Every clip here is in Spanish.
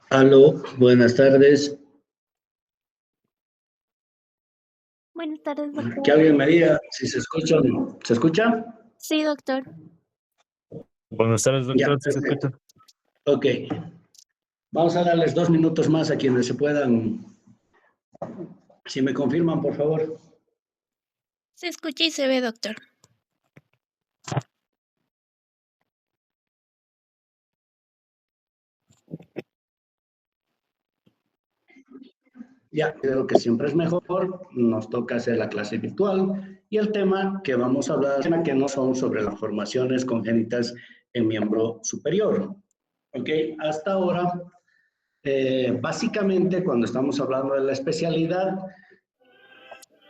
Aló, buenas tardes. Buenas tardes, Que doctor. alguien me diga si se escucha o no. ¿Se escucha? Sí, doctor. Buenas tardes, Ya, doctor. ¿Sí se perfecto. escucha? Ok. Vamos a darles 2 minutos más a quienes se puedan. Si me confirman, por favor. Se escucha y se ve, doctor. Ya, creo que siempre es mejor. Nos toca hacer la clase virtual. Y el tema que vamos a hablar, que no son sobre las formaciones congénitas en miembro superior. Ok, hasta ahora, básicamente cuando estamos hablando de la especialidad,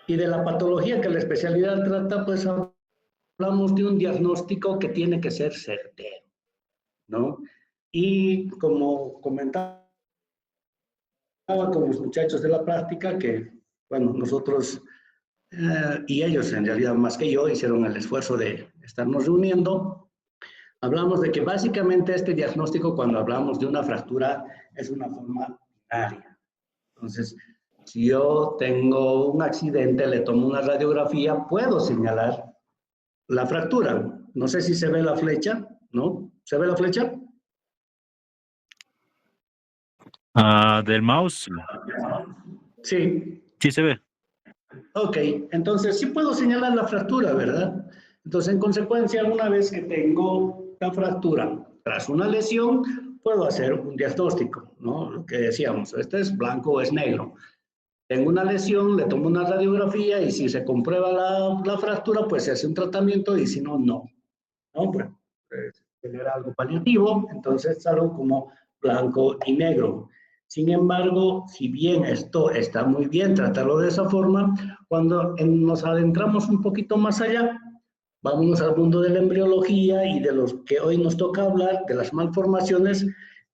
y de la patología que la especialidad trata, pues hablamos de un diagnóstico que tiene que ser certero, ¿no? Y como comentaba con los muchachos de la práctica, que, bueno, nosotros y ellos en realidad más que yo hicieron el esfuerzo de estarnos reuniendo, hablamos de que básicamente este diagnóstico, cuando hablamos de una fractura, es una forma binaria. Entonces, si yo tengo un accidente, le tomo una radiografía, puedo señalar la fractura. No sé si se ve la flecha, ¿no? ¿Se ve la flecha? Del mouse, Sí. sí se ve. Ok, entonces sí puedo señalar la fractura, ¿verdad? Entonces, en consecuencia, una vez que tengo la fractura tras una lesión, puedo hacer un diagnóstico, ¿no? Lo que decíamos, este es blanco o es negro. Tengo una lesión, le tomo una radiografía y si se comprueba la fractura, pues se hace un tratamiento y si no, no. ¿No? Pues, tener algo paliativo, entonces es algo como blanco y negro. Sin embargo, si bien esto está muy bien tratarlo de esa forma, cuando nos adentramos un poquito más allá, vámonos al mundo de la embriología y de los que hoy nos toca hablar, de las malformaciones,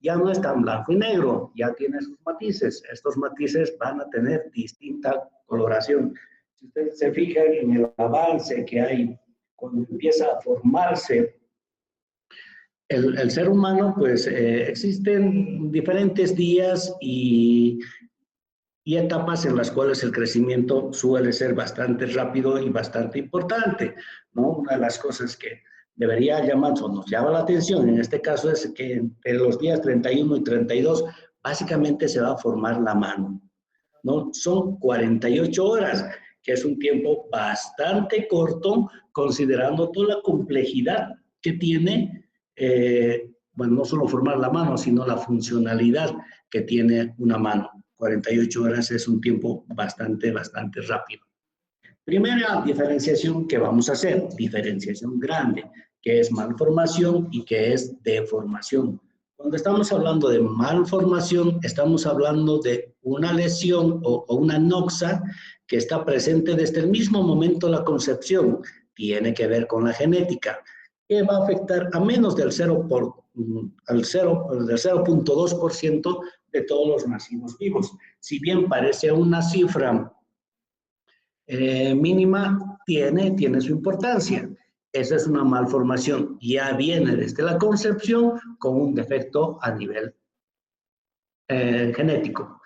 ya no es tan blanco y negro, ya tiene sus matices. Estos matices van a tener distinta coloración. Si ustedes se fijan en el avance que hay cuando empieza a formarse el ser humano, pues existen diferentes días y etapas en las cuales el crecimiento suele ser bastante rápido y bastante importante, ¿no? Una de las cosas que debería llamar o nos llama la atención en este caso es que entre los días 31 y 32 básicamente se va a formar la mano, ¿no? Son 48 horas, que es un tiempo bastante corto considerando toda la complejidad que tiene, bueno, no solo formar la mano, sino la funcionalidad que tiene una mano. 48 horas es un tiempo bastante rápido. Primera diferenciación que vamos a hacer, diferenciación grande, que es malformación y que es deformación. Cuando estamos hablando de malformación, estamos hablando de una lesión o una noxa que está presente desde el mismo momento de la concepción. Tiene que ver con la genética, que va a afectar a menos del 0.2% de todos los nacidos vivos. Si bien parece una cifra mínima, tiene su importancia. Esa es una malformación. Ya viene desde la concepción con un defecto a nivel genético.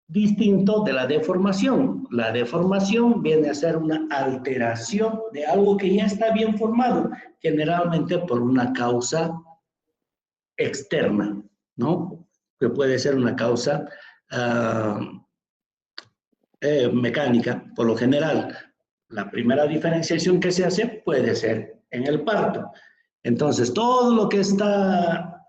Distinto de la deformación. La deformación viene a ser una alteración de algo que ya está bien formado, generalmente por una causa externa, ¿no? Que puede ser una causa mecánica, por lo general. La primera diferenciación que se hace puede ser en el parto. Entonces, todo lo que está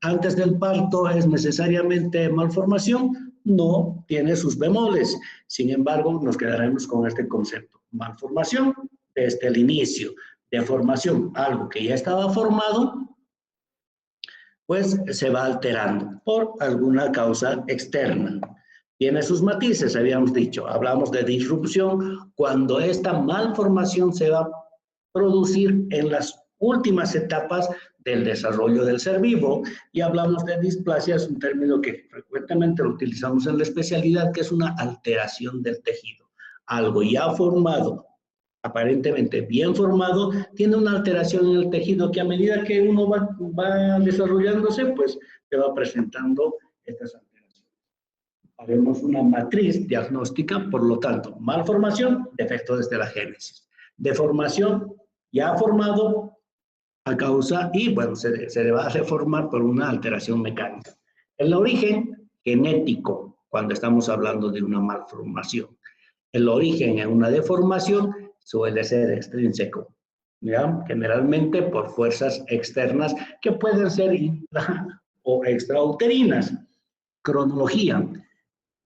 antes del parto es necesariamente malformación, no, tiene sus bemoles. Sin embargo, nos quedaremos con este concepto. Malformación desde el inicio, deformación, algo que ya estaba formado, pues se va alterando por alguna causa externa. Tiene sus matices, habíamos dicho. Hablamos de disrupción cuando esta malformación se va a producir en las últimas etapas del desarrollo del ser vivo, y hablamos de displasia, es un término que frecuentemente lo utilizamos en la especialidad, que es una alteración del tejido. Algo ya formado aparentemente bien formado, tiene una alteración en el tejido que a medida que uno va desarrollándose, pues se va presentando estas alteraciones. Haremos una matriz diagnóstica, por lo tanto, malformación, defecto desde la génesis. Deformación, ya formado, a causa, y bueno, se va a reformar por una alteración mecánica. El origen genético, cuando estamos hablando de una malformación. El origen en una deformación suele ser extrínseco, ¿ya? Generalmente por fuerzas externas que pueden ser intra o extrauterinas. Cronología.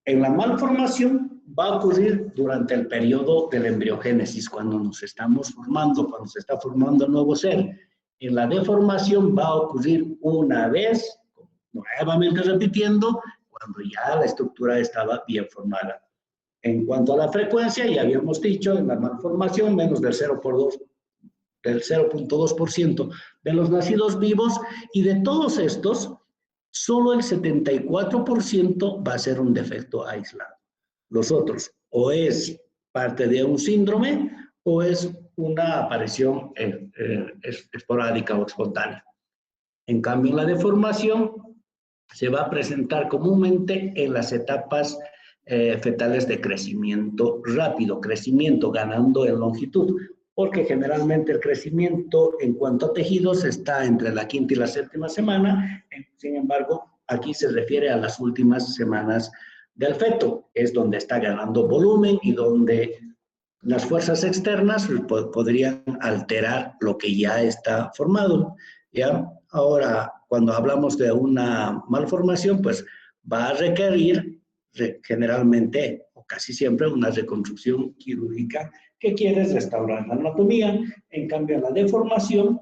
En la malformación va a ocurrir durante el periodo de la embriogénesis, cuando nos estamos formando, cuando se está formando el nuevo ser. En la deformación va a ocurrir una vez, nuevamente repitiendo, cuando ya la estructura estaba bien formada. En cuanto a la frecuencia, ya habíamos dicho, en la malformación, menos del 0.2% de los nacidos vivos, y de todos estos, solo el 74% va a ser un defecto aislado. Los otros, o es parte de un síndrome, o es una aparición esporádica o espontánea. En cambio, en la deformación se va a presentar comúnmente en las etapas fetales de crecimiento rápido, crecimiento ganando en longitud, porque generalmente el crecimiento en cuanto a tejidos está entre la quinta y la séptima semana. Sin embargo, aquí se refiere a las últimas semanas del feto, es donde está ganando volumen y donde las fuerzas externas podrían alterar lo que ya está formado, ¿ya? Ahora, cuando hablamos de una malformación, pues va a requerir generalmente o casi siempre una reconstrucción quirúrgica que quiere restaurar la anatomía. En cambio, la deformación,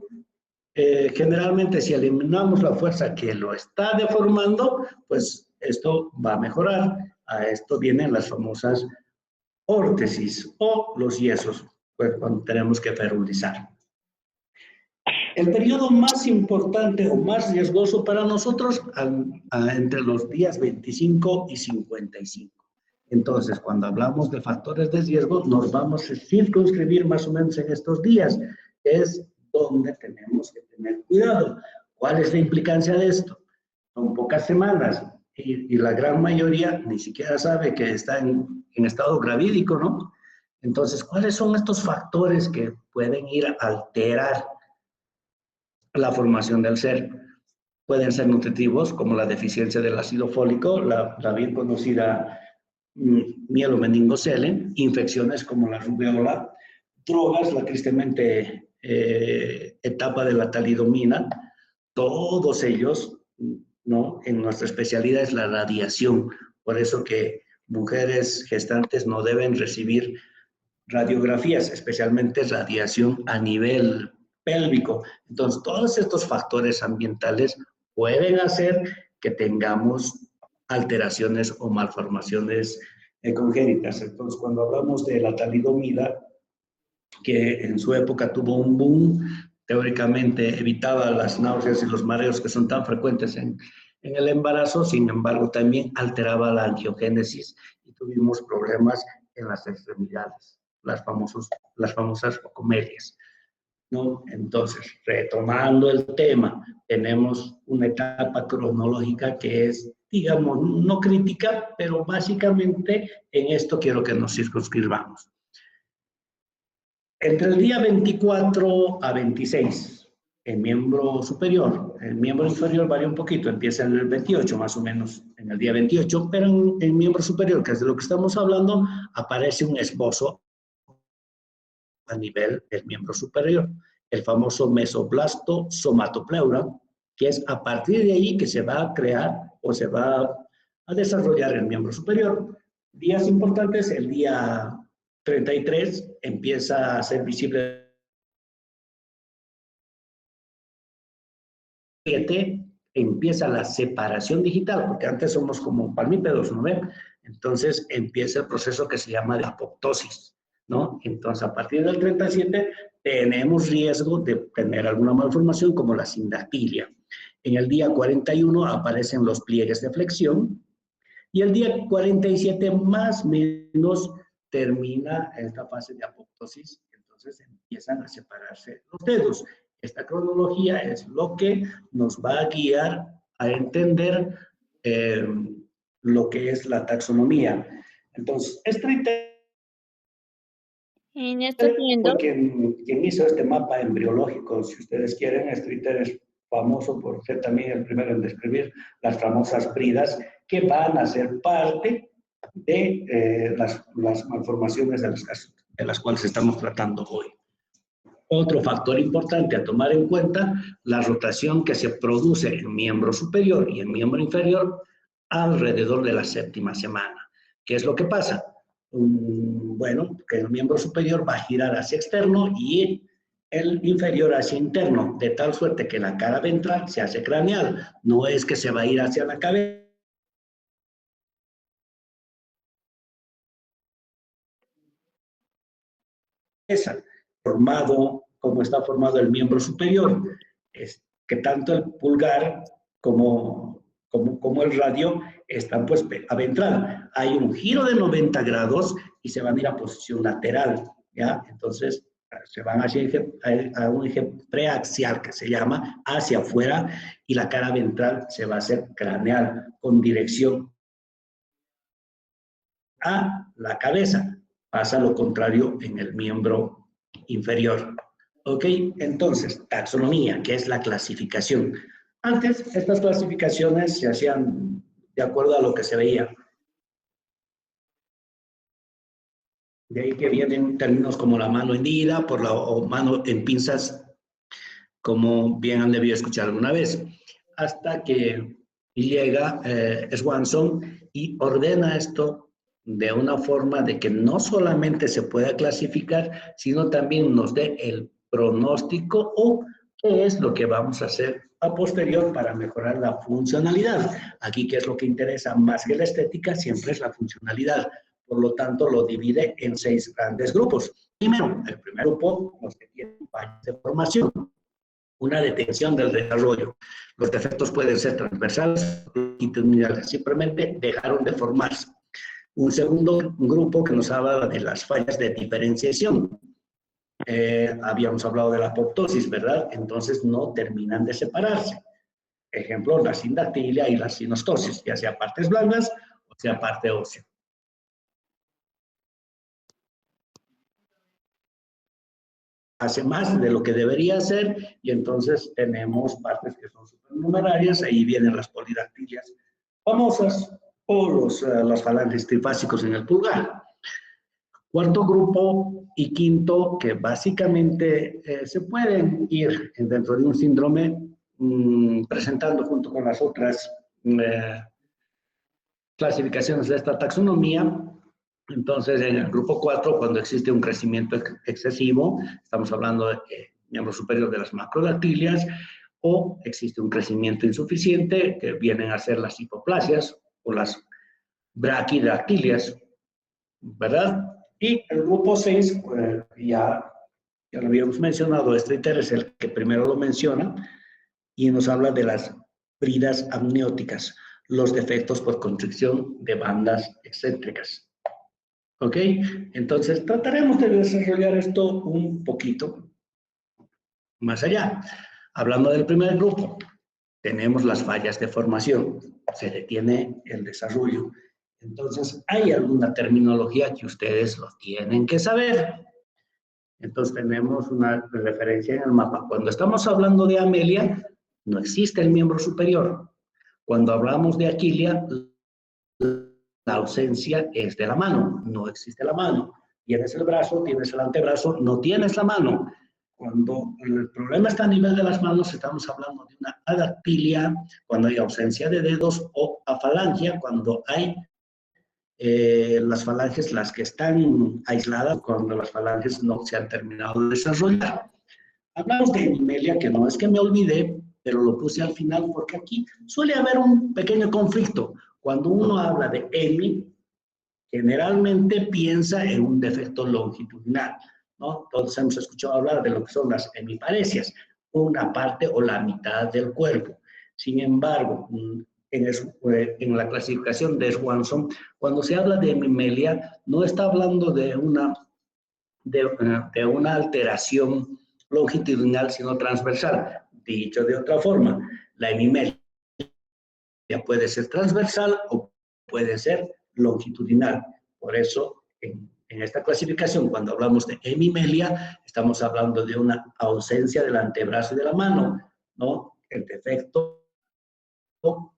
generalmente si eliminamos la fuerza que lo está deformando, pues esto va a mejorar. A esto vienen las famosas órtesis o los yesos, pues cuando tenemos que ferulizar. El periodo más importante o más riesgoso para nosotros entre los días 25 y 55. Entonces, cuando hablamos de factores de riesgo, nos vamos a circunscribir más o menos en estos días. Es donde tenemos que tener cuidado. ¿Cuál es la implicancia de esto? Son pocas semanas y la gran mayoría ni siquiera sabe que está en estado gravídico, ¿no? Entonces, ¿cuáles son estos factores que pueden ir a alterar la formación del ser? Pueden ser nutritivos, como la deficiencia del ácido fólico, la bien conocida mielomeningocele, infecciones como la rubeola, drogas, la tristemente etapa de la talidomina, todos ellos, ¿no? En nuestra especialidad es la radiación, por eso que mujeres gestantes no deben recibir radiografías, especialmente radiación a nivel pélvico. Entonces, todos estos factores ambientales pueden hacer que tengamos alteraciones o malformaciones congénitas. Entonces, cuando hablamos de la talidomida, que en su época tuvo un boom, teóricamente evitaba las náuseas y los mareos que son tan frecuentes en el embarazo, sin embargo, también alteraba la angiogénesis y tuvimos problemas en las extremidades, las famosas comedias, ¿no? Entonces, retomando el tema, tenemos una etapa cronológica que es, digamos, no crítica, pero básicamente en esto quiero que nos circunscribamos. Entre el día 24 a 26, el miembro superior, el miembro inferior varía un poquito, empieza en el 28 más o menos, en el día 28, pero en el miembro superior, que es de lo que estamos hablando, aparece un esbozo a nivel del miembro superior, el famoso mesoblasto somatopleura, que es a partir de ahí que se va a crear o se va a desarrollar el miembro superior. Días importantes, el día 33 empieza a ser visible empieza la separación digital, porque antes somos como palmípedos, ¿no ven? Entonces empieza el proceso que se llama de apoptosis, ¿no? Entonces a partir del 37 tenemos riesgo de tener alguna malformación como la sindactilia. En el día 41 aparecen los pliegues de flexión y el día 47 más o menos termina esta fase de apoptosis. Entonces entonces empiezan a separarse los dedos. Esta cronología es lo que nos va a guiar a entender lo que es la taxonomía. Entonces, Estoy viendo. fue quien hizo este mapa embriológico, si ustedes quieren. Streeter es famoso por ser también el primero en describir las famosas bridas que van a ser parte de las malformaciones de las cuales estamos tratando hoy. Otro factor importante a tomar en cuenta, la rotación que se produce en miembro superior y en miembro inferior alrededor de la 7ª semana. ¿Qué es lo que pasa? Bueno, que el miembro superior va a girar hacia externo y el inferior hacia interno, de tal suerte que la cara ventral se hace craneal. No es que se va a ir hacia la cabeza, formado como está formado el miembro superior, es que tanto el pulgar como el radio están pues a ventral. Hay un giro de 90 grados y se van a ir a posición lateral, ¿ya? Entonces se van a un eje preaxial que se llama hacia afuera y la cara ventral se va a hacer craneal con dirección a la cabeza. Pasa lo contrario en el miembro inferior. ¿Ok? Entonces, taxonomía, que es la clasificación. Antes, estas clasificaciones se hacían de acuerdo a lo que se veía. De ahí que vienen términos como la mano hendida o mano en pinzas, como bien han debido escuchar alguna vez. Hasta que llega Swanson y ordena esto de una forma de que no solamente se pueda clasificar, sino también nos dé el pronóstico o qué es lo que vamos a hacer a posterior para mejorar la funcionalidad. Aquí, ¿qué es lo que interesa más que la estética? Siempre es la funcionalidad. Por lo tanto, lo divide en 6 grandes grupos. Primero, el primer grupo, los que tienen fallas de formación, una detención del desarrollo. Los defectos pueden ser transversales o longitudinales, simplemente dejaron de formarse. Un segundo grupo que nos habla de las fallas de diferenciación. Habíamos hablado de la apoptosis, ¿verdad? Entonces no terminan de separarse. Ejemplo, la sindactilia y la sinostosis, ya sea partes blandas o sea parte ósea. Hace más de lo que debería hacer y entonces tenemos partes que son supernumerarias, ahí vienen las polidactilias famosas o las falanges trifásicos en el pulgar. Cuarto grupo y quinto, que básicamente se pueden ir dentro de un síndrome presentando junto con las otras clasificaciones de esta taxonomía. Entonces, en el grupo 4, cuando existe un crecimiento excesivo, estamos hablando de miembro superior de las macrodactilias, o existe un crecimiento insuficiente, que vienen a ser las hipoplasias o las braquidactilias, ¿verdad? Y el grupo 6, ya lo habíamos mencionado, Streeter es el que primero lo menciona, y nos habla de las bridas amnióticas, los defectos por constricción de bandas excéntricas. ¿Ok? Entonces, trataremos de desarrollar esto un poquito más allá. Hablando del primer grupo, tenemos las fallas de formación, se detiene el desarrollo. Entonces, hay alguna terminología que ustedes lo tienen que saber. Entonces, tenemos una referencia en el mapa. Cuando estamos hablando de Amelia, no existe el miembro superior. Cuando hablamos de Aquilia, la ausencia es de la mano, no existe la mano. Tienes el brazo, tienes el antebrazo, no tienes la mano. Cuando el problema está a nivel de las manos, estamos hablando de una adactilia, cuando hay ausencia de dedos, o afalangia, cuando hay las falanges, las que están aisladas, cuando las falanges no se han terminado de desarrollar. Hablamos de hemimelia, que no es que me olvidé, pero lo puse al final porque aquí suele haber un pequeño conflicto. Cuando uno habla de hemi, generalmente piensa en un defecto longitudinal, ¿no? Todos hemos escuchado hablar de lo que son las hemiparesias, una parte o la mitad del cuerpo. Sin embargo, en la clasificación de Swanson, cuando se habla de hemimelia, no está hablando de de una alteración longitudinal, sino transversal. Dicho de otra forma, la hemimelia puede ser transversal o puede ser longitudinal. Por eso, en esta clasificación, cuando hablamos de hemimelia, estamos hablando de una ausencia del antebrazo y de la mano, ¿no? El defecto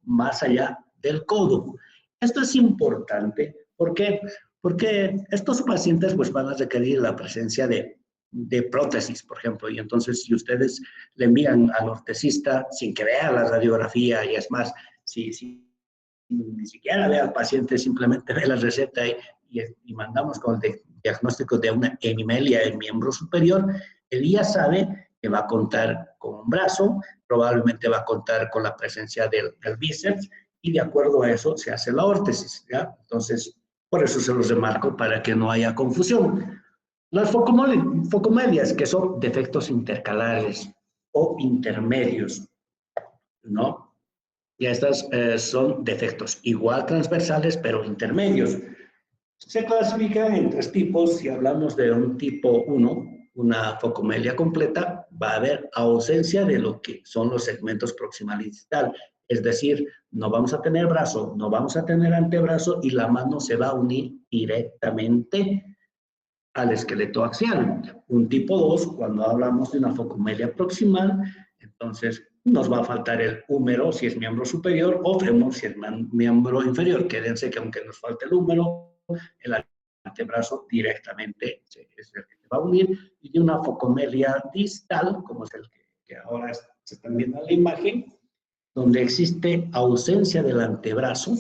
más allá del codo. Esto es importante. ¿Por qué? Porque estos pacientes pues, van a requerir la presencia de prótesis, por ejemplo, y entonces si ustedes le envían al ortesista sin que vea la radiografía, y es más, si ni siquiera ve al paciente, simplemente ve la receta y mandamos con el diagnóstico de una hemimelia del miembro superior, él ya sabe que va a contar con un brazo, probablemente va a contar con la presencia del bíceps, y de acuerdo a eso se hace la órtesis, ¿ya? Entonces, por eso se los remarco para que no haya confusión. Las focomelias, que son defectos intercalares o intermedios, ¿no? Y estas son defectos igual transversales, pero intermedios. Se clasifican en 3 tipos. Si hablamos de un tipo 1, una focomelia completa, va a haber ausencia de lo que son los segmentos proximal y distal. Es decir, no vamos a tener brazo, no vamos a tener antebrazo y la mano se va a unir directamente al esqueleto axial. Un tipo 2, cuando hablamos de una focomelia proximal, entonces nos va a faltar el húmero si es miembro superior o fémur si es miembro inferior. Quédense que aunque nos falte el húmero, el antebrazo directamente es el que se va a unir. Y de una focomelia distal, como es el que ahora se están viendo en la imagen, donde existe ausencia del antebrazo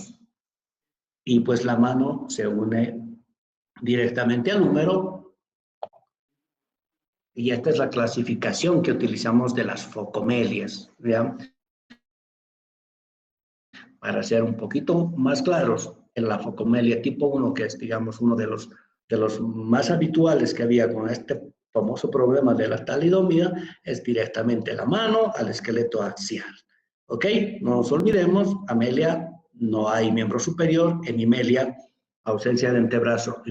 y pues la mano se une directamente al húmero. Y esta es la clasificación que utilizamos de las focomelias, ¿ya? Para ser un poquito más claros, en la focomelia tipo 1, que es, digamos, uno de los más habituales que había con este famoso problema de la talidomida, es directamente la mano al esqueleto axial. ¿Ok? No nos olvidemos, amelia, no hay miembro superior, hemimelia, ausencia de antebrazo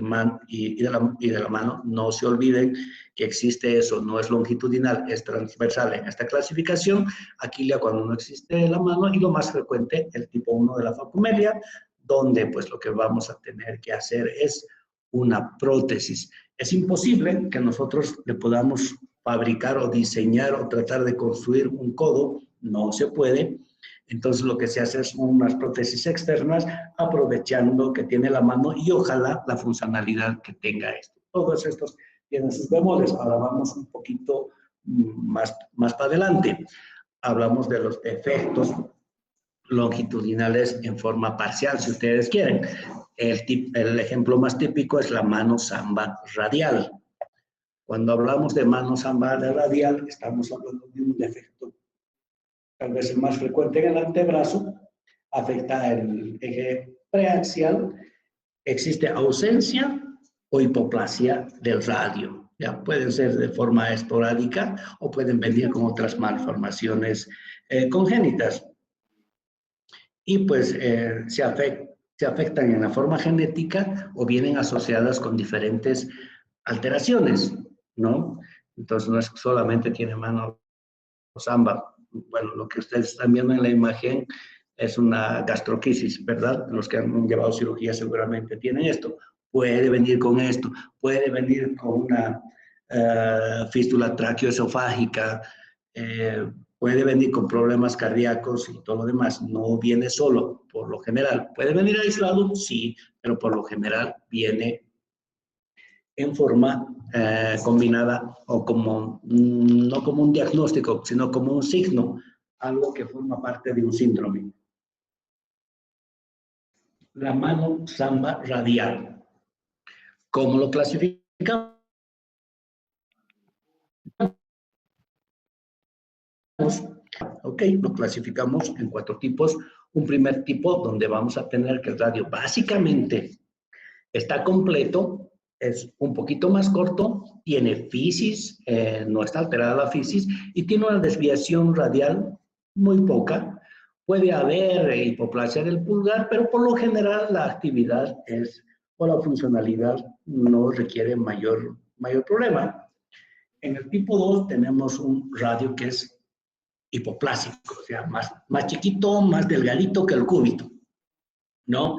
y de la mano, no se olviden que existe eso, no es longitudinal, es transversal en esta clasificación. Aquilia cuando no existe la mano, y lo más frecuente, el tipo 1 de la focomelia, donde pues lo que vamos a tener que hacer es una prótesis. Es imposible que nosotros le podamos fabricar o diseñar o tratar de construir un codo, no se puede. Entonces lo que se hace es unas prótesis externas aprovechando que tiene la mano y ojalá la funcionalidad que tenga esto. Todos estos tienen sus bemoles. Ahora vamos un poquito más para adelante. Hablamos de los defectos longitudinales en forma parcial, si ustedes quieren. El ejemplo más típico es la mano samba radial. Cuando hablamos de mano samba radial, estamos hablando de un defecto tal vez el más frecuente en el antebrazo, afecta el eje preaxial, existe ausencia o hipoplasia del radio. Ya pueden ser de forma esporádica o pueden venir con otras malformaciones congénitas. Y pues se afectan en la forma genética o vienen asociadas con diferentes alteraciones, ¿no? Entonces no es solamente tiene mano samba. Bueno, lo que ustedes están viendo en la imagen es una gastroquisis, ¿verdad? Los que han llevado cirugía seguramente tienen esto. Puede venir con esto, puede venir con una fístula traqueoesofágica, puede venir con problemas cardíacos y todo lo demás. No viene solo, por lo general. ¿Puede venir aislado? Sí, pero por lo general viene en forma combinada o como, no como un diagnóstico, sino como un signo, algo que forma parte de un síndrome. La mano samba radial. ¿Cómo lo clasificamos? Ok, lo clasificamos en 4 tipos. Un primer tipo donde vamos a tener que el radio básicamente está completo, es un poquito más corto, tiene fisis, no está alterada la fisis, y tiene una desviación radial muy poca. Puede haber hipoplasia del pulgar, pero por lo general la actividad es, o la funcionalidad no requiere mayor mayor problema. En el tipo 2 tenemos un radio que es hipoplásico, o sea, más chiquito, más delgadito que el cúbito, ¿no?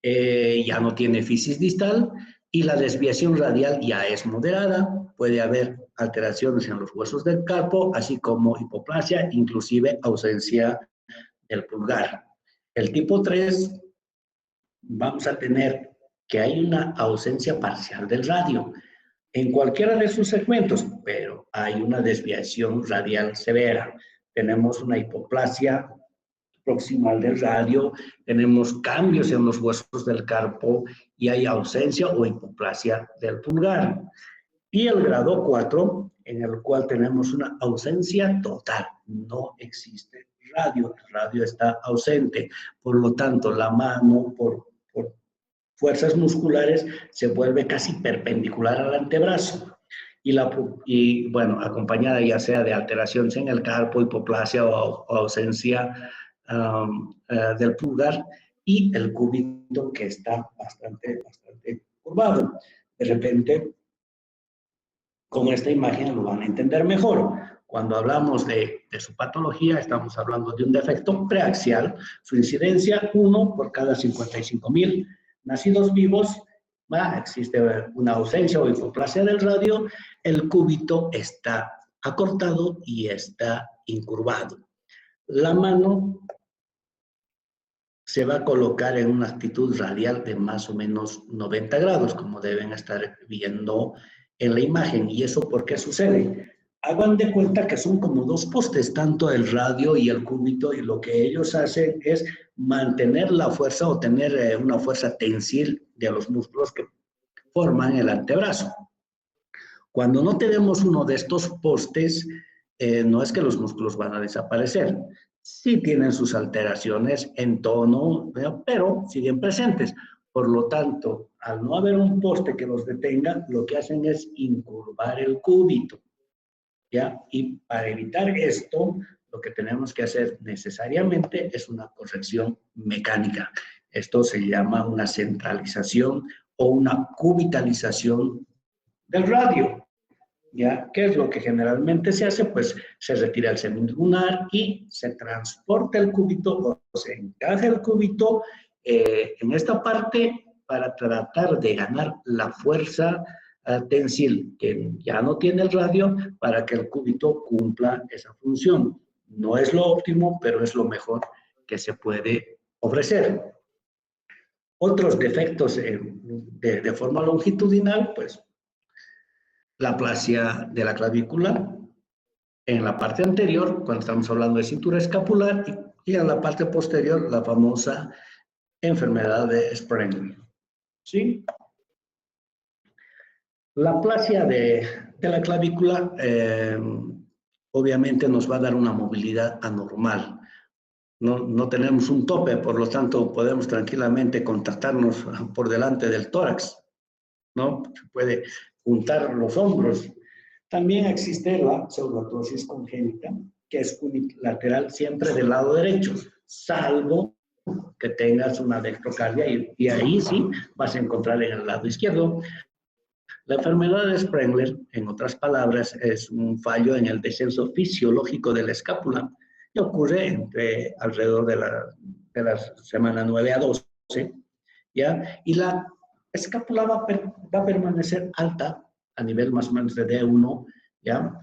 Ya no tiene fisis distal y la desviación radial ya es moderada. Puede haber alteraciones en los huesos del carpo, así como hipoplasia, inclusive ausencia del pulgar. El tipo 3, vamos a tener que hay una ausencia parcial del radio en cualquiera de sus segmentos, pero hay una desviación radial severa. Tenemos una hipoplasia proximal del radio, tenemos cambios en los huesos del carpo y hay ausencia o hipoplasia del pulgar. Y el grado 4, en el cual tenemos una ausencia total, no existe radio, el radio está ausente, por lo tanto la mano por fuerzas musculares se vuelve casi perpendicular al antebrazo. Y bueno, acompañada ya sea de alteraciones en el carpo, hipoplasia o ausencia del pulgar, y el cúbito que está bastante curvado. De repente, con esta imagen lo van a entender mejor. Cuando hablamos de su patología, estamos hablando de un defecto preaxial, su incidencia 1 por cada 55,000 nacidos vivos. Existe una ausencia o hipoplasia del radio, el cúbito está acortado y está incurvado. La mano se va a colocar en una actitud radial de más o menos 90 grados, como deben estar viendo en la imagen. ¿Y eso por qué sucede? Hagan de cuenta que son como dos postes, tanto el radio y el cúbito, y lo que ellos hacen es mantener la fuerza o tener una fuerza tensil de los músculos que forman el antebrazo. Cuando no tenemos uno de estos postes, no es que los músculos van a desaparecer. Sí tienen sus alteraciones en tono, pero siguen presentes. Por lo tanto, al no haber un poste que los detenga, lo que hacen es incurvar el cúbito, ¿ya? Y para evitar esto, lo que tenemos que hacer necesariamente es una corrección mecánica. Esto se llama una centralización o una cubitalización del radio. ¿Ya? ¿Qué es lo que generalmente se hace? Pues se retira el semilunar y se transporta el cúbito o se encaja el cúbito en esta parte para tratar de ganar la fuerza tensil que ya no tiene el radio para que el cúbito cumpla esa función. No es lo óptimo, pero es lo mejor que se puede ofrecer. Otros defectos de forma longitudinal, pues la aplasia de la clavícula en la parte anterior, cuando estamos hablando de cintura escapular, y en la parte posterior, la famosa enfermedad de Sprengel. ¿Sí? La aplasia de la clavícula obviamente nos va a dar una movilidad anormal. No tenemos un tope, por lo tanto podemos tranquilamente contactarnos por delante del tórax, ¿no? Se puede juntar los hombros. También existe la pseudoartrosis congénita, que es unilateral siempre del lado derecho, salvo que tengas una dextrocardia y ahí sí vas a encontrar en el lado izquierdo. La enfermedad de Sprengler, en otras palabras, es un fallo en el descenso fisiológico de la escápula y ocurre alrededor de la semana 9 a 12, ¿ya? Y la escápula va a permanecer alta a nivel más o menos de D1, ¿ya?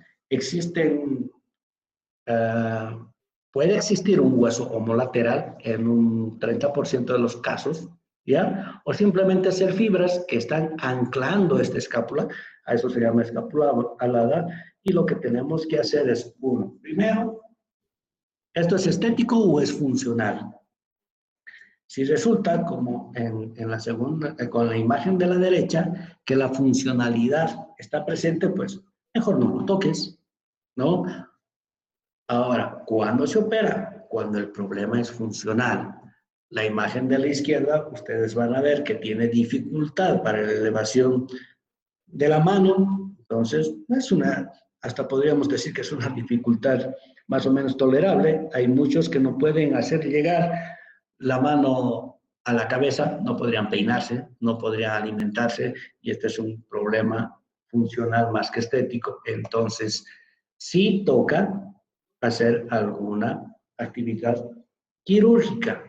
Puede existir un hueso homolateral en un 30% de los casos, ¿ya? O simplemente ser fibras que están anclando esta escápula, a eso se llama escápula alada, y lo que tenemos que hacer es, uno, primero, ¿esto es estético o es funcional? Si resulta, como en la segunda, con la imagen de la derecha, que la funcionalidad está presente, pues mejor no lo toques, ¿no? Ahora, ¿cuándo se opera? Cuando el problema es funcional. La imagen de la izquierda, ustedes van a ver que tiene dificultad para la elevación de la mano, entonces hasta podríamos decir que es una dificultad más o menos tolerable. Hay muchos que no pueden hacer llegar la mano a la cabeza, no podrían peinarse, no podrían alimentarse, y este es un problema funcional más que estético. Entonces, sí toca hacer alguna actividad quirúrgica.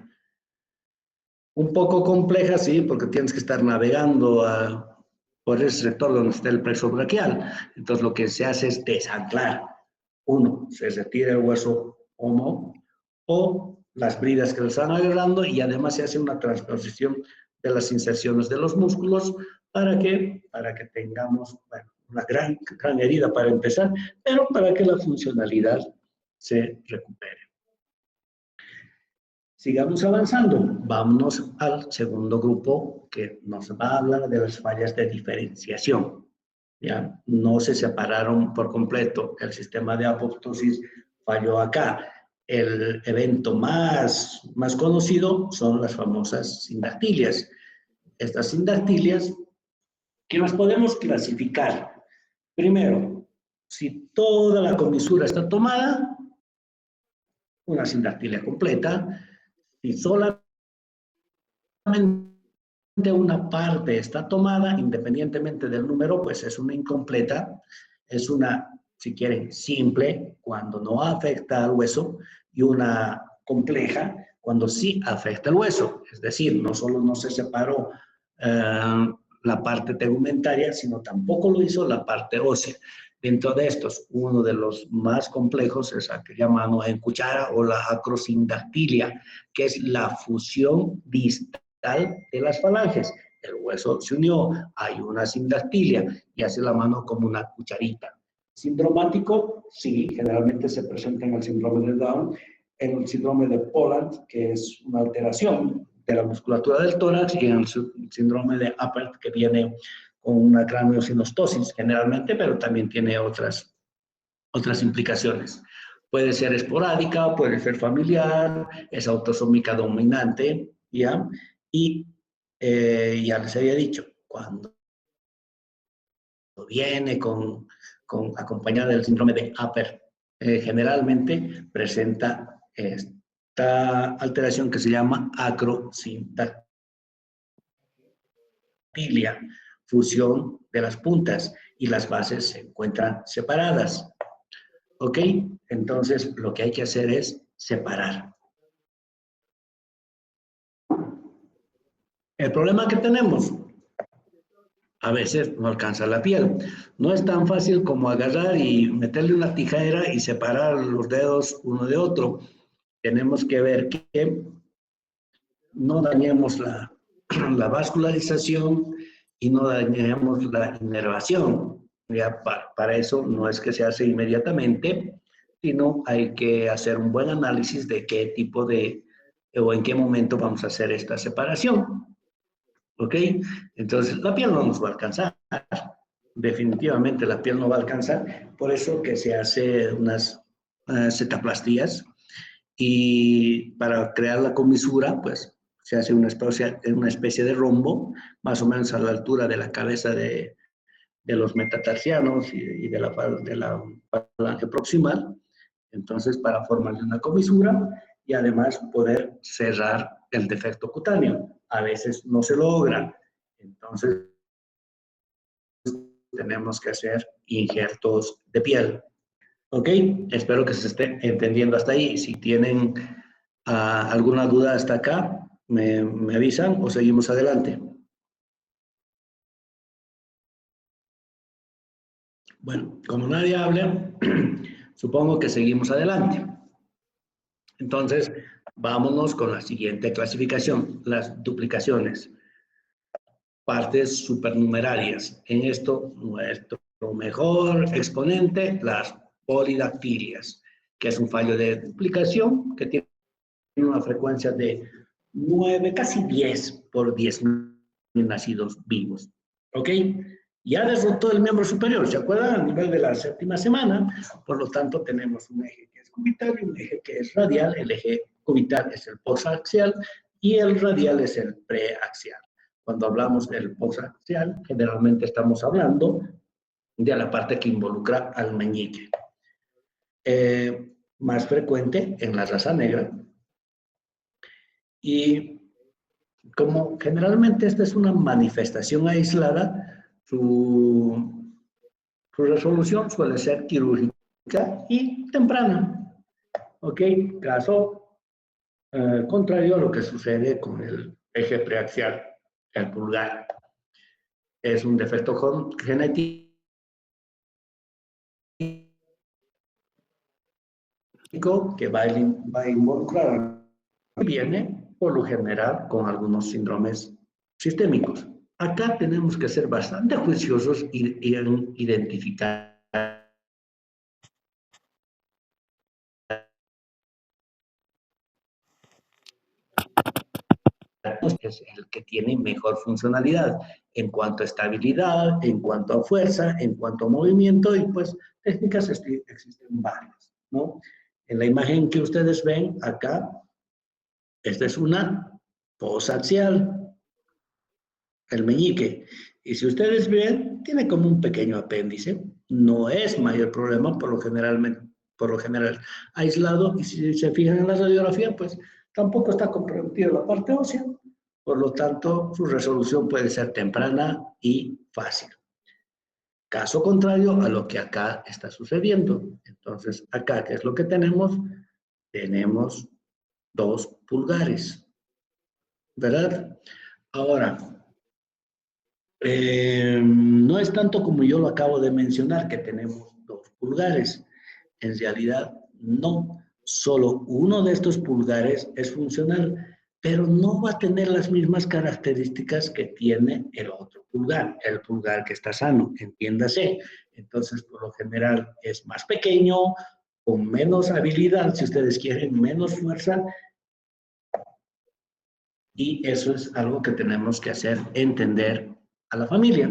Un poco compleja, sí, porque tienes que estar navegando por ese sector donde está el plexo braquial. Entonces, lo que se hace es desanclar. Uno, se retira el hueso o las bridas que lo están agarrando, y además se hace una transposición de las inserciones de los músculos para que tengamos, bueno, una gran herida para empezar, pero para que la funcionalidad se recupere. Sigamos avanzando. Vámonos al segundo grupo que nos va a hablar de las fallas de diferenciación. ¿Ya? No se separaron por completo. El sistema de apoptosis falló acá. El evento más conocido son las famosas sindactilias. Estas sindactilias que las podemos clasificar. Primero, si toda la comisura está tomada, una sindactilia completa. Si solamente una parte está tomada, independientemente del número, pues es una incompleta, es una, si quieren, simple, cuando no afecta al hueso, y una compleja, cuando sí afecta al hueso. Es decir, no solo no se separó la parte tegumentaria, sino tampoco lo hizo la parte ósea. Dentro de estos, uno de los más complejos es el que llamamos en cuchara o la acrosindactilia, que es la fusión distal de las falanges. El hueso se unió, hay una sindactilia y hace la mano como una cucharita. Sindromático, sí, generalmente se presenta en el síndrome de Down, en el síndrome de Poland, que es una alteración de la musculatura del tórax, y en el síndrome de Appert, que viene con una craneosinostosis generalmente, pero también tiene otras implicaciones. Puede ser esporádica, puede ser familiar, es autosómica dominante, ¿ya? Y ya les había dicho, cuando viene acompañada del síndrome de Appert, generalmente presenta esta alteración que se llama acrosindactilia, fusión de las puntas, y las bases se encuentran separadas. ¿Ok? Entonces, lo que hay que hacer es separar. El problema que tenemos, a veces no alcanza la piel. No es tan fácil como agarrar y meterle una tijera y separar los dedos uno de otro. Tenemos que ver que no dañemos la vascularización y no dañemos la inervación. Ya para eso no es que se hace inmediatamente, sino hay que hacer un buen análisis de qué tipo o en qué momento vamos a hacer esta separación. ¿Ok? Entonces, la piel no nos va a alcanzar. Definitivamente la piel no va a alcanzar. Por eso que se hace unas setaplastías, y para crear la comisura, pues se hace una especie de rombo, más o menos a la altura de la cabeza de los metatarsianos y de la falange proximal. Entonces, para formar una comisura y además poder cerrar el defecto cutáneo. A veces no se logra. Entonces, tenemos que hacer injertos de piel. ¿Ok? Espero que se esté entendiendo hasta ahí. Si tienen alguna duda hasta acá, me avisan o seguimos adelante. Bueno, como nadie habla, supongo que seguimos adelante. Entonces, vámonos con la siguiente clasificación, las duplicaciones. Partes supernumerarias. En esto, nuestro mejor exponente, las polidactilias, que es un fallo de duplicación que tiene una frecuencia de 9, casi 10 por 10.000 nacidos vivos. ¿Ok? Ya derrotó el miembro superior, ¿se acuerdan? A nivel de la séptima semana. Por lo tanto, tenemos un eje que es cubital y un eje que es radial. El eje cubital es el postaxial y el radial es el preaxial. Cuando hablamos del postaxial, generalmente estamos hablando de la parte que involucra al meñique. Más frecuente en la raza negra. Y como generalmente esta es una manifestación aislada, su Su resolución suele ser quirúrgica y temprana. ¿Ok? Caso contrario a lo que sucede con el eje preaxial, el pulgar. Es un defecto genético que va a involucrar y viene, por lo general, con algunos síndromes sistémicos. Acá tenemos que ser bastante juiciosos y identificar es el que tiene mejor funcionalidad en cuanto a estabilidad, en cuanto a fuerza, en cuanto a movimiento, y pues técnicas existen varias, ¿no? En la imagen que ustedes ven acá, esta es una fosa axial, el meñique. Y si ustedes ven, tiene como un pequeño apéndice. No es mayor problema, por lo general aislado. Y si se fijan en la radiografía, pues tampoco está comprometida la parte ósea. Por lo tanto, su resolución puede ser temprana y fácil. Caso contrario a lo que acá está sucediendo. Entonces, acá, ¿qué es lo que tenemos? Tenemos 2 pulgares, ¿verdad? Ahora, no es tanto como yo lo acabo de mencionar, que tenemos 2 pulgares. En realidad, no. Solo uno de estos pulgares es funcional, pero no va a tener las mismas características que tiene el otro pulgar, el pulgar que está sano, entiéndase. Entonces, por lo general, es más pequeño, con menos habilidad, si ustedes quieren, menos fuerza, y eso es algo que tenemos que hacer entender a la familia.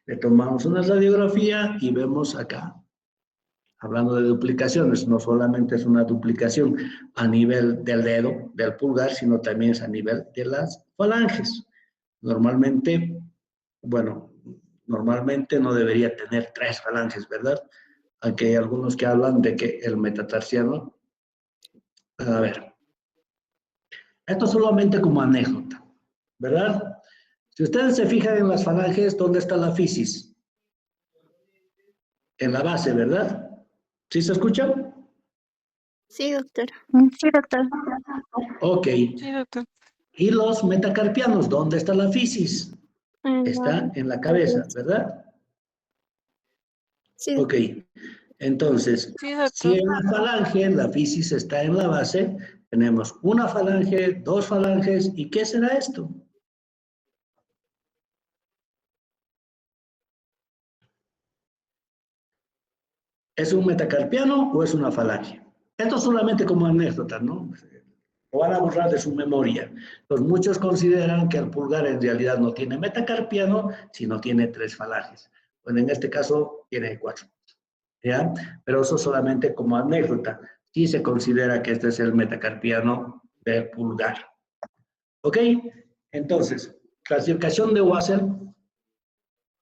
Le tomamos una radiografía y vemos acá, hablando de duplicaciones, no solamente es una duplicación a nivel del dedo, del pulgar, sino también es a nivel de las falanges. Normalmente, bueno, normalmente no debería tener 3 falanges, ¿verdad? Aunque hay algunos que hablan de que el metatarsiano, a ver, esto solamente como anécdota, ¿verdad? Si ustedes se fijan en las falanges, ¿dónde está la fisis? En la base, ¿verdad? ¿Sí se escucha? Sí, doctor. Sí, doctor. Ok. Sí, doctor. ¿Y los metacarpianos? ¿Dónde está la fisis? En Está la en la cabeza, cabeza. ¿verdad? Sí, Ok. Entonces, Sí, si doctor. en la falange la fisis está en la base, tenemos una falange, 2 falanges, ¿y qué será esto? ¿Es un metacarpiano o es una falange? Esto solamente como anécdota, ¿no? Lo van a borrar de su memoria. Entonces, muchos consideran que el pulgar en realidad no tiene metacarpiano, sino tiene 3 falanges. Bueno, en este caso tiene 4. ¿Ya? Pero eso solamente como anécdota. Sí se considera que este es el metacarpiano del pulgar. ¿Ok? Entonces, clasificación de Wasser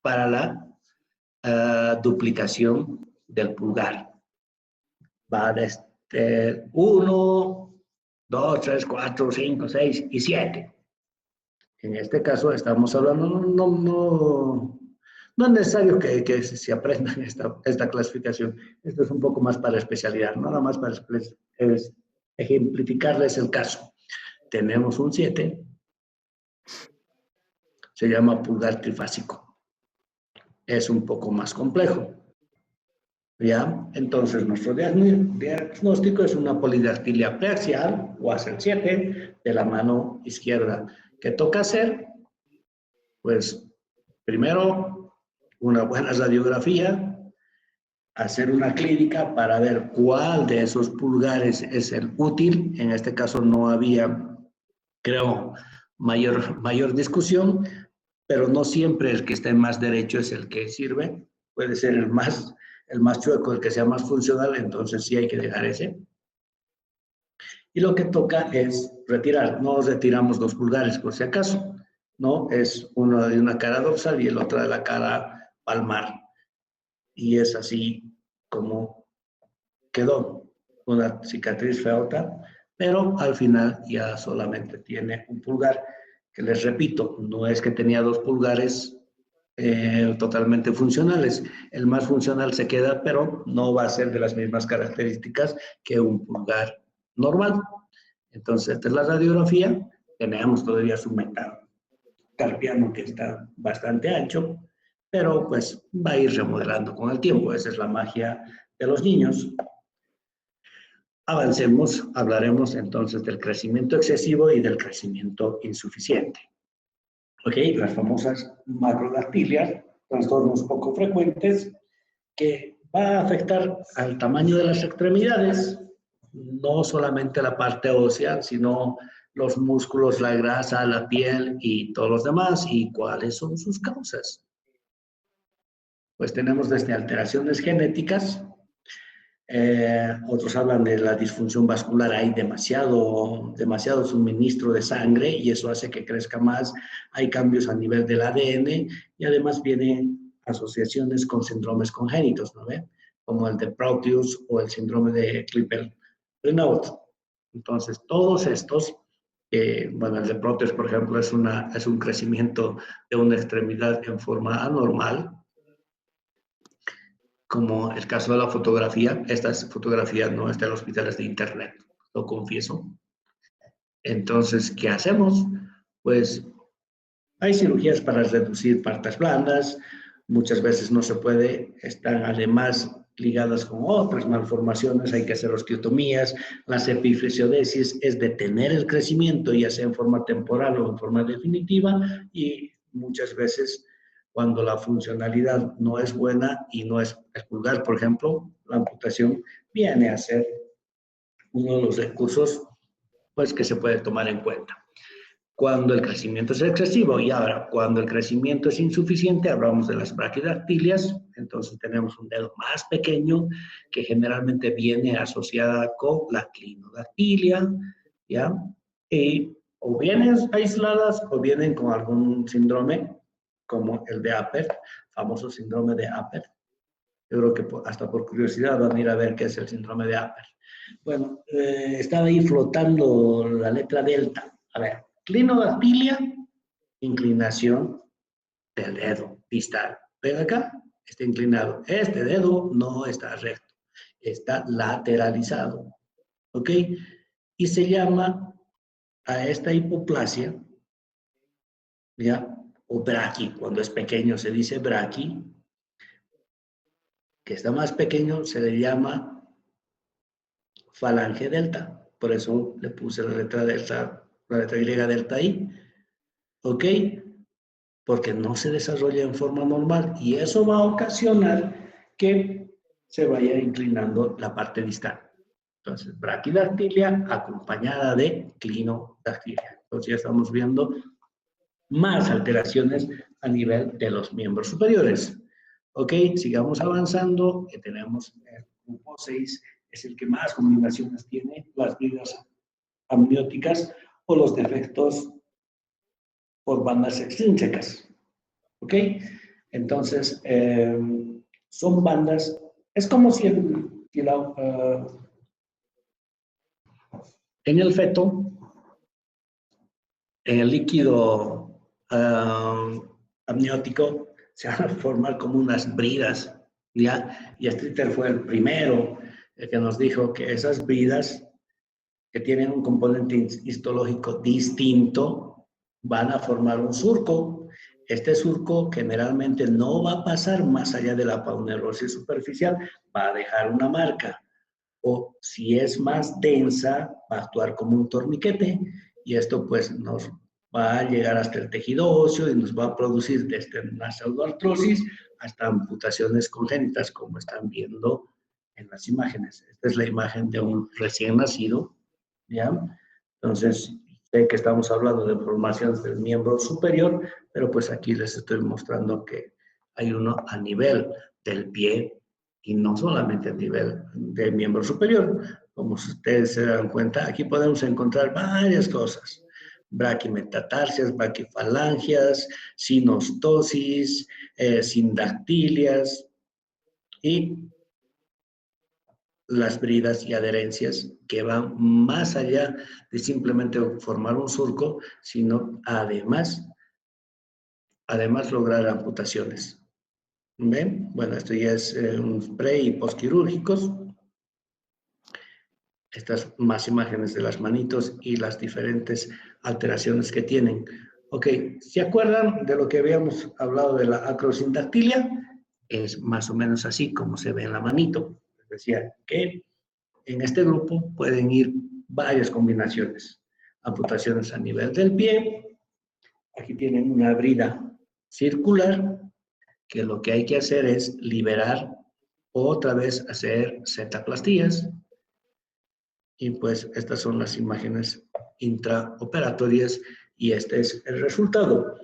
para la duplicación del pulgar. Va desde 1, 2, 3, 4, 5, 6 y 7. En este caso estamos hablando, no es necesario que se aprendan esta clasificación. Esto es un poco más para especialidad, nada más para ejemplificarles el caso. Tenemos un 7, se llama pulgar trifásico. Es un poco más complejo. ¿Ya? Entonces, nuestro diagnóstico es una polidactilia preaxial, o hacia el 7, de la mano izquierda. ¿Qué toca hacer? Pues, primero, una buena radiografía, hacer una clínica para ver cuál de esos pulgares es el útil. En este caso no había, creo, mayor discusión, pero no siempre el que esté más derecho es el que sirve. Puede ser el más chueco, el que sea más funcional, entonces sí hay que dejar ese. Y lo que toca es retirar. No retiramos 2 pulgares por si acaso, ¿no? Es uno de una cara dorsal y el otro de la cara palmar. Y es así como quedó una cicatriz feota, pero al final ya solamente tiene un pulgar, que les repito, no es que tenía 2 pulgares totalmente funcionales. El más funcional se queda, pero no va a ser de las mismas características que un pulgar normal. Entonces, esta es la radiografía. Tenemos todavía su metacarpiano que está bastante ancho, pero pues va a ir remodelando con el tiempo. Esa es la magia de los niños. Avancemos, hablaremos entonces del crecimiento excesivo y del crecimiento insuficiente. Ok, las famosas macrodactilias, trastornos poco frecuentes, que va a afectar al tamaño de las extremidades, no solamente la parte ósea, sino los músculos, la grasa, la piel y todos los demás. ¿Y cuáles son sus causas? Pues tenemos desde alteraciones genéticas, otros hablan de la disfunción vascular, hay demasiado suministro de sangre y eso hace que crezca más, hay cambios a nivel del ADN y además vienen asociaciones con síndromes congénitos, ¿no ve? Como el de Proteus o el síndrome de Klippel-Trenaunay. Entonces, todos estos, bueno, el de Proteus, por ejemplo, es un crecimiento de una extremidad en forma anormal, como el caso de la fotografía. Esta fotografía no está en hospitales de internet, lo confieso. Entonces, ¿qué hacemos? Pues hay cirugías para reducir partes blandas, muchas veces no se puede, están además ligadas con otras malformaciones, hay que hacer osteotomías, las epifisiodisis es detener el crecimiento, ya sea en forma temporal o en forma definitiva, y muchas veces cuando la funcionalidad no es buena y no es el pulgar, por ejemplo, la amputación viene a ser uno de los recursos pues, que se puede tomar en cuenta. Cuando el crecimiento es excesivo y ahora cuando el crecimiento es insuficiente, hablamos de las braquidactilias, entonces tenemos un dedo más pequeño que generalmente viene asociada con la clinodactilia, ¿ya? Y o vienen aisladas o vienen con algún síndrome como el de Apert, famoso síndrome de Apert. Yo creo que hasta por curiosidad van a ir a ver qué es el síndrome de Apert. Bueno, estaba ahí flotando la letra delta. A ver, clinodactilia, inclinación del dedo distal. ¿Ven acá? Está inclinado. Este dedo no está recto, está lateralizado. ¿Ok? Y se llama a esta hipoplasia, ¿ya? O braqui, cuando es pequeño se dice braqui, que está más pequeño se le llama falange delta. Por eso le puse la letra delta, la letra Y delta ahí. ¿Ok? Porque no se desarrolla en forma normal y eso va a ocasionar que se vaya inclinando la parte distal. Entonces, braquidactilia acompañada de clinodactilia. Entonces ya estamos viendo más alteraciones a nivel de los miembros superiores. Ok, sigamos avanzando, que tenemos el grupo 6, es el que más combinaciones tiene, las bridas amnióticas o los defectos por bandas extrínsecas. ¿Ok? Entonces, son bandas, es como si en el feto, en el líquido amniótico, se van a formar como unas bridas, ¿ya? Y Streeter fue el primero que nos dijo que esas bridas que tienen un componente histológico distinto van a formar un surco. Este surco generalmente no va a pasar más allá de la aponeurosis superficial, va a dejar una marca. O si es más densa, va a actuar como un torniquete y esto pues nos va a llegar hasta el tejido óseo y nos va a producir desde una pseudoartrosis hasta amputaciones congénitas, como están viendo en las imágenes. Esta es la imagen de un recién nacido, ¿ya? Entonces, sé que estamos hablando de formaciones del miembro superior, pero pues aquí les estoy mostrando que hay uno a nivel del pie y no solamente a nivel del miembro superior. Como ustedes se dan cuenta, aquí podemos encontrar varias cosas. Braquimetatarsias, braquifalangias, sinostosis, sindactilias y las bridas y adherencias que van más allá de simplemente formar un surco, sino además además lograr amputaciones. ¿Ven? Bueno, esto ya es un pre y postquirúrgicos. Estas más imágenes de las manitos y las diferentes alteraciones que tienen. Ok, ¿se acuerdan de lo que habíamos hablado de la acrosindactilia? Es más o menos así como se ve en la manito. Les decía que en este grupo pueden ir varias combinaciones. Amputaciones a nivel del pie. Aquí tienen una brida circular, que lo que hay que hacer es liberar, otra vez hacer zetaplastías. Y pues estas son las imágenes intraoperatorias y este es el resultado.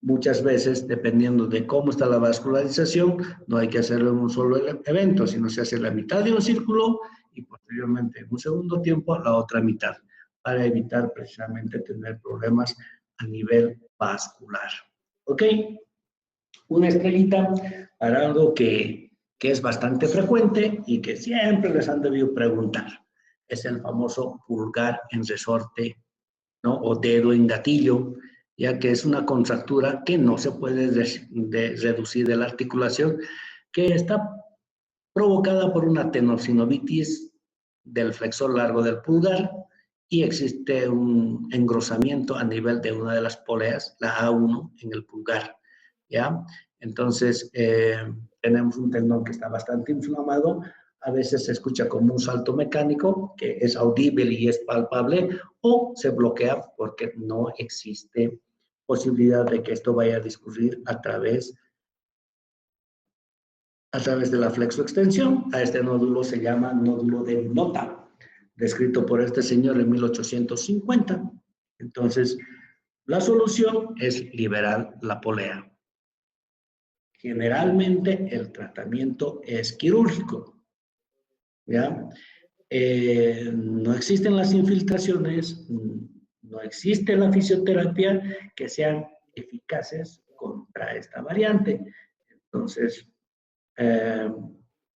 Muchas veces, dependiendo de cómo está la vascularización, no hay que hacerlo en un solo evento, sino se hace la mitad de un círculo y posteriormente en un segundo tiempo la otra mitad, para evitar precisamente tener problemas a nivel vascular. ¿Ok? Una estrellita para algo que es bastante frecuente y que siempre les han debido preguntar. Es el famoso pulgar en resorte, ¿no? O dedo en gatillo, ya que es una contractura que no se puede reducir de la articulación, que está provocada por una tenosinovitis del flexor largo del pulgar y existe un engrosamiento a nivel de una de las poleas, la A1, en el pulgar, ¿ya? Entonces, tenemos un tendón que está bastante inflamado, a veces se escucha como un salto mecánico, que es audible y es palpable, o se bloquea porque no existe posibilidad de que esto vaya a discurrir a través de la flexoextensión. A este nódulo se llama nódulo de Nota, descrito por este señor en 1850. Entonces, la solución es liberar la polea. Generalmente el tratamiento es quirúrgico, ¿ya? No existen las infiltraciones, no existe la fisioterapia que sean eficaces contra esta variante. Entonces,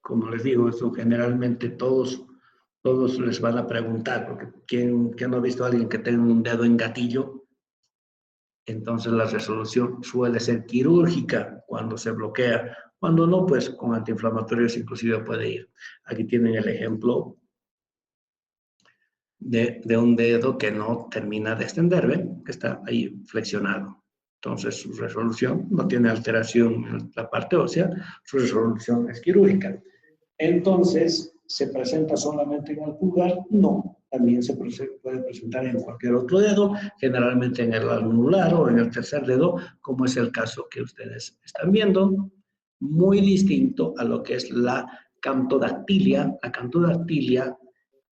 como les digo, eso generalmente todos les van a preguntar, porque ¿quién no ha visto a alguien que tenga un dedo en gatillo? Entonces la resolución suele ser quirúrgica cuando se bloquea. Cuando no, pues con antiinflamatorios inclusive puede ir. Aquí tienen el ejemplo de un dedo que no termina de extender, ¿ven? Que está ahí flexionado. Entonces su resolución no tiene alteración en la parte ósea, su resolución es quirúrgica. Entonces, ¿se presenta solamente en el pulgar? No, también se puede presentar en cualquier otro dedo, generalmente en el anular o en el tercer dedo, como es el caso que ustedes están viendo, muy distinto a lo que es la cantodactilia. La cantodactilia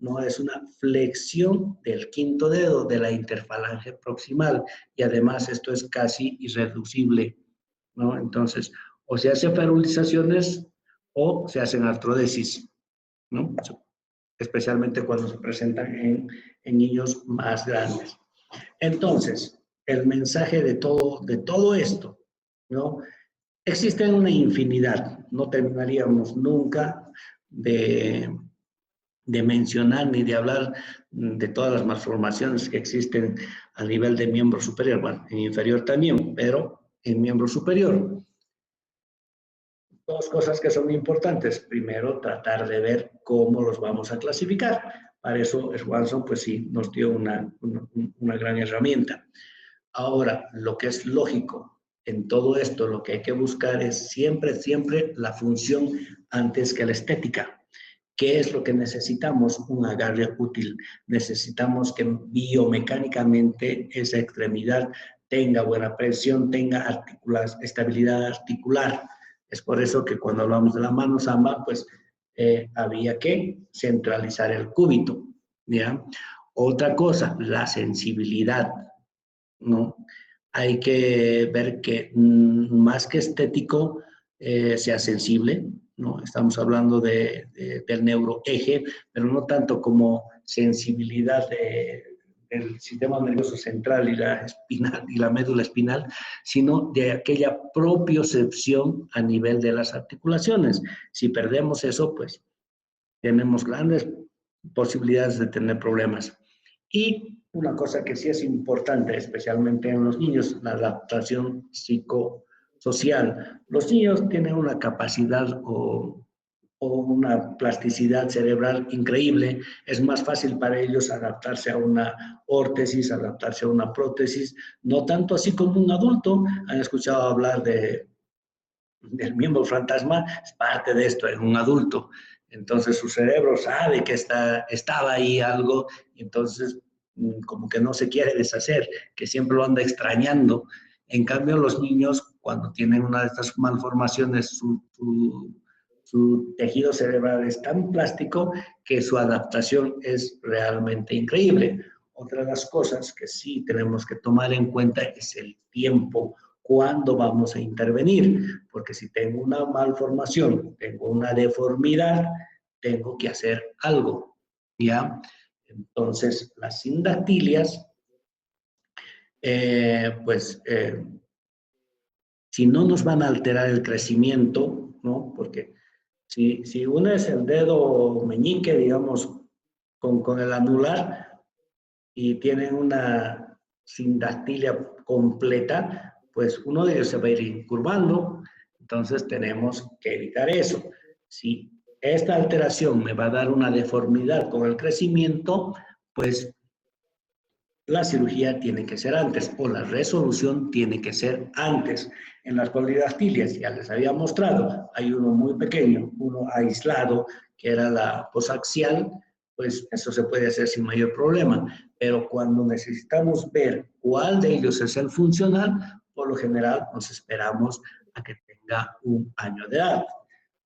no es una flexión del quinto dedo de la interfalange proximal y además esto es casi irreducible, ¿no? Entonces, o se hace ferulizaciones o se hacen artrodesis, ¿no? Especialmente cuando se presentan en niños más grandes. Entonces, el mensaje de todo esto, ¿no? Existen una infinidad, no terminaríamos nunca de mencionar ni de hablar de todas las malformaciones que existen a nivel de miembro superior, bueno, en inferior también, pero en miembro superior. Dos cosas que son importantes. Primero, tratar de ver cómo los vamos a clasificar. Para eso, Swanson, pues sí, nos dio una gran herramienta. Ahora, lo que es lógico en todo esto, lo que hay que buscar es siempre la función antes que la estética. ¿Qué es lo que necesitamos? Un agarre útil. Necesitamos que biomecánicamente esa extremidad tenga buena presión, tenga estabilidad articular. Es por eso que cuando hablamos de la mano samba, pues había que centralizar el cúbito, ¿ya? Otra cosa, la sensibilidad, ¿no? Hay que ver que más que estético, sea sensible, ¿no? Estamos hablando del neuroeje, pero no tanto como sensibilidad del sistema nervioso central y la médula espinal, sino de aquella propiocepción a nivel de las articulaciones. Si perdemos eso, pues tenemos grandes posibilidades de tener problemas. Y una cosa que sí es importante, especialmente en los niños, la adaptación psicosocial. Los niños tienen una capacidad o una plasticidad cerebral increíble. Es más fácil para ellos adaptarse a una órtesis, adaptarse a una prótesis, no tanto así como un adulto. Han escuchado hablar del miembro fantasma, es parte de esto en un adulto. Entonces su cerebro sabe que estaba ahí algo, y entonces como que no se quiere deshacer, que siempre lo anda extrañando. En cambio, los niños, cuando tienen una de estas malformaciones, su tejido cerebral es tan plástico que su adaptación es realmente increíble. Otra de las cosas que sí tenemos que tomar en cuenta es el tiempo, cuándo vamos a intervenir, porque si tengo una malformación, tengo una deformidad, tengo que hacer algo, ¿ya? Entonces, las sindactilias, si no nos van a alterar el crecimiento, ¿no? Porque si unes el dedo meñique, digamos, con el anular y tienen una sindactilia completa, pues uno de ellos se va a ir incurvando. Entonces tenemos que evitar eso. Si esta alteración me va a dar una deformidad con el crecimiento, pues la cirugía tiene que ser antes o la resolución tiene que ser antes. En las polidactilias, ya les había mostrado, hay uno muy pequeño, uno aislado, que era la posaxial, pues eso se puede hacer sin mayor problema. Pero cuando necesitamos ver cuál de ellos es el funcional, por lo general nos esperamos a que tenga 1 año de edad.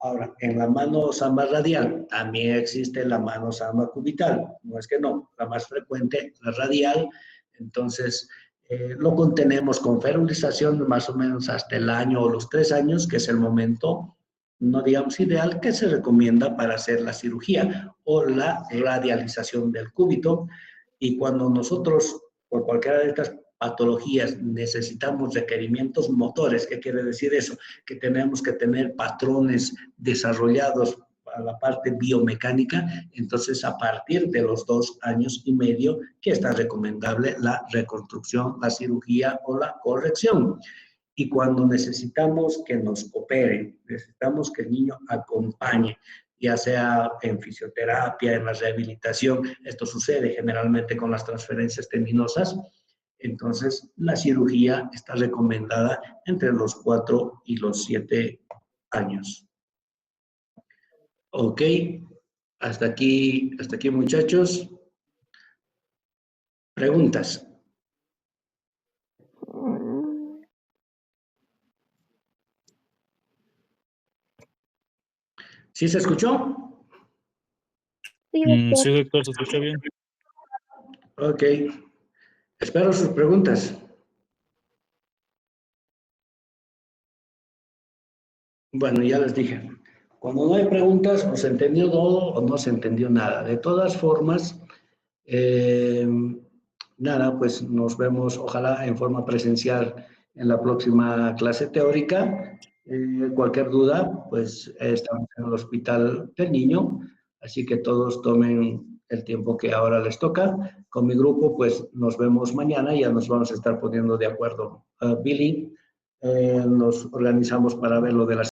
Ahora, en la mano samba radial también existe la mano samba cubital. No es que no, la más frecuente, la radial. Entonces, lo contenemos con ferulización más o menos hasta el año o los 3 años, que es el momento, no digamos ideal, que se recomienda para hacer la cirugía o la radialización del cúbito. Y cuando nosotros, por cualquiera de estas patologías, necesitamos requerimientos motores. ¿Qué quiere decir eso? Que tenemos que tener patrones desarrollados para la parte biomecánica. Entonces, a partir de los 2 años y medio, que está recomendable la reconstrucción, la cirugía o la corrección. Y cuando necesitamos que nos operen, necesitamos que el niño acompañe, ya sea en fisioterapia, en la rehabilitación, esto sucede generalmente con las transferencias tendinosas. Entonces, la cirugía está recomendada entre los 4 y los 7 años. Ok, hasta aquí muchachos. ¿Preguntas? ¿Sí se escuchó? Sí, doctor. Sí, doctor, se escucha bien. Ok, espero sus preguntas. Bueno, ya les dije, cuando no hay preguntas, o se entendió todo o no se entendió nada. De todas formas, nada, pues nos vemos, ojalá en forma presencial en la próxima clase teórica. Cualquier duda, pues estamos en el hospital del niño, así que todos tomen el tiempo que ahora les toca. Con mi grupo, pues nos vemos mañana, ya nos vamos a estar poniendo de acuerdo. Billy, nos organizamos para ver lo de las